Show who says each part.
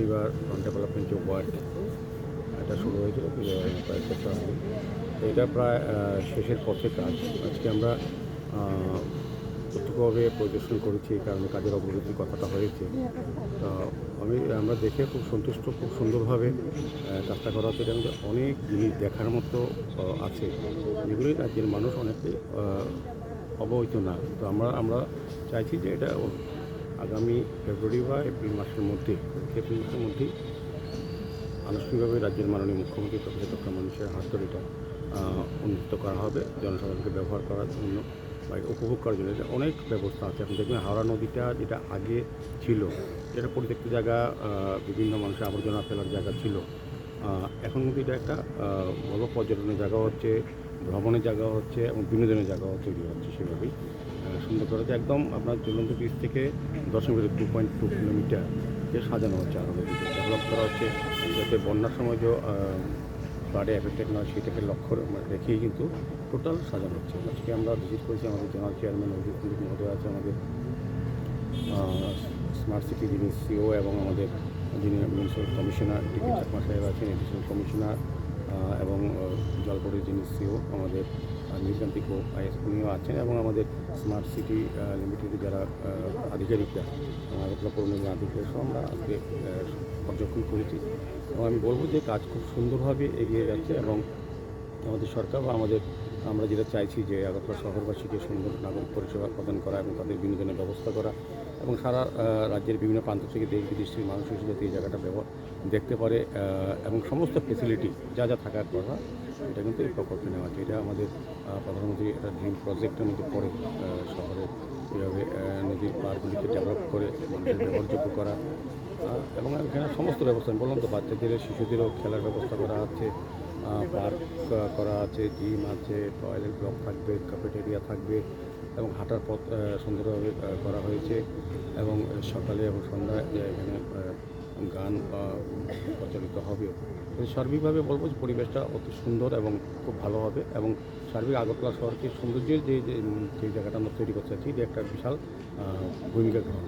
Speaker 1: River development যে work এটা শুরু হয়েছিল কয়েক বছর আগে। তো এটা প্রায় শেষের পথে কাজ। আজকে আমরা প্রত্যক্ষভাবে পরিদর্শন করেছি, এই কারণে কাজের অগ্রগতির কথাটা হয়েছে। তো আমরা দেখে খুব সন্তুষ্ট, খুব সুন্দরভাবে কাজটা করা হচ্ছে। এটার মধ্যে অনেক জিনিস দেখার মতো আছে, যেগুলি রাজ্যের মানুষ অনেকে অবহিত না। তো আমরা চাইছি যে এটা আগামী ফেব্রুয়ারি বা এপ্রিল মাসের মধ্যেই আনুষ্ঠানিকভাবে রাজ্যের মাননীয় মুখ্যমন্ত্রী প্রফেসর ডক্টর মানুষের হাত ধরে এটা উন্নীত করা হবে জনসাধারণকে ব্যবহার করার জন্য বা এটা উপভোগ করার জন্য। এটা অনেক ব্যবস্থা আছে। আপনি দেখবেন হাওড়া নদীটা যেটা আগে ছিল, যেটা পরিত্যক্ত জায়গা, বিভিন্ন মানুষের আবর্জনা ফেলার জায়গা ছিল, এখন কিন্তু এটা একটা ভালো পর্যটনের জায়গা হচ্ছে, ভ্রমণের জায়গা হচ্ছে এবং বিনোদনের জায়গাও তৈরি হচ্ছে। সেভাবেই সুন্দর করা হচ্ছে। একদম আপনার ঝুলন্ত ব্রিজ থেকে 2.2 কিলোমিটার সাজানো হচ্ছে, আরও ডেভেলপ করা হচ্ছে, যাতে বন্যার সময় যে ফ্লাডে এফেক্টেড নয় সেটাকে লক্ষ্য রেখেই কিন্তু টোটাল সাজানো হচ্ছে। আজকে আমরা ভিজিট করেছি, আমাদের জেনারেল চেয়ারম্যান অজিত কুন্ডু মহোদয় আছে, আমাদের স্মার্ট সিটি যিনি সিও এবং আমাদের যিনি মিউনিসিপ্যাল কমিশনার টিকে চাকমা সাহেব আছেন, এডিশনাল কমিশনার, এবং জলপরির যিনি সিও আমাদের নীলকান্তি আইএস উনিও আছেন, এবং আমাদের স্মার্ট সিটি লিমিটেডের যারা আধিকারিকরা আগরতলা পৌর নিগমের আধিকারিক সহ আমরা আজকে পর্যবেক্ষণ করেছি। এবং আমি বলবো যে কাজ খুব সুন্দরভাবে এগিয়ে যাচ্ছে, এবং আমাদের সরকার বা আমরা যেটা চাইছি যে আগরতলা শহরবাসীকে সুন্দর নাগরিক পরিষেবা প্রদান করা এবং তাদের বিনোদনের ব্যবস্থা করা, এবং সারা রাজ্যের বিভিন্ন প্রান্ত থেকে দেশ বিদেশের মানুষ এসে যাতে এই জায়গাটা দেখতে পারে, এবং সমস্ত ফেসিলিটি যা যা থাকার কথা এটা কিন্তু এই প্রকল্পে নেওয়া আছে। এটা আমাদের প্রধানমন্ত্রী একটা ড্রিম প্রজেক্টের মধ্যে পড়ে, শহরে এইভাবে নদীর পাড়গুলিকে ডেভেলপ করে মানুষের ব্যবহারযোগ্য করা, এবং এখানে সমস্ত ব্যবস্থা আমি বললাম তো, বাচ্চাদের শিশুদেরও খেলার ব্যবস্থা করা আছে, পার্ক করা আছে, জিম আছে, টয়লেট ব্লক থাকবে, ক্যাফেটেরিয়া থাকবে, এবং হাঁটার পথ সুন্দরভাবে করা হয়েছে, এবং সকালে এবং সন্ধ্যায় এখানে গান প্রচলিত হবে। সার্বিকভাবে বলবো যে পরিবেশটা অতি সুন্দর এবং খুব ভালো হবে, এবং সার্বিক আগরতলা শহরকে সৌন্দর্যের যে জায়গাটা আমরা তৈরি করতে চাচ্ছি, যে একটা বিশাল ভূমিকা গ্রহণ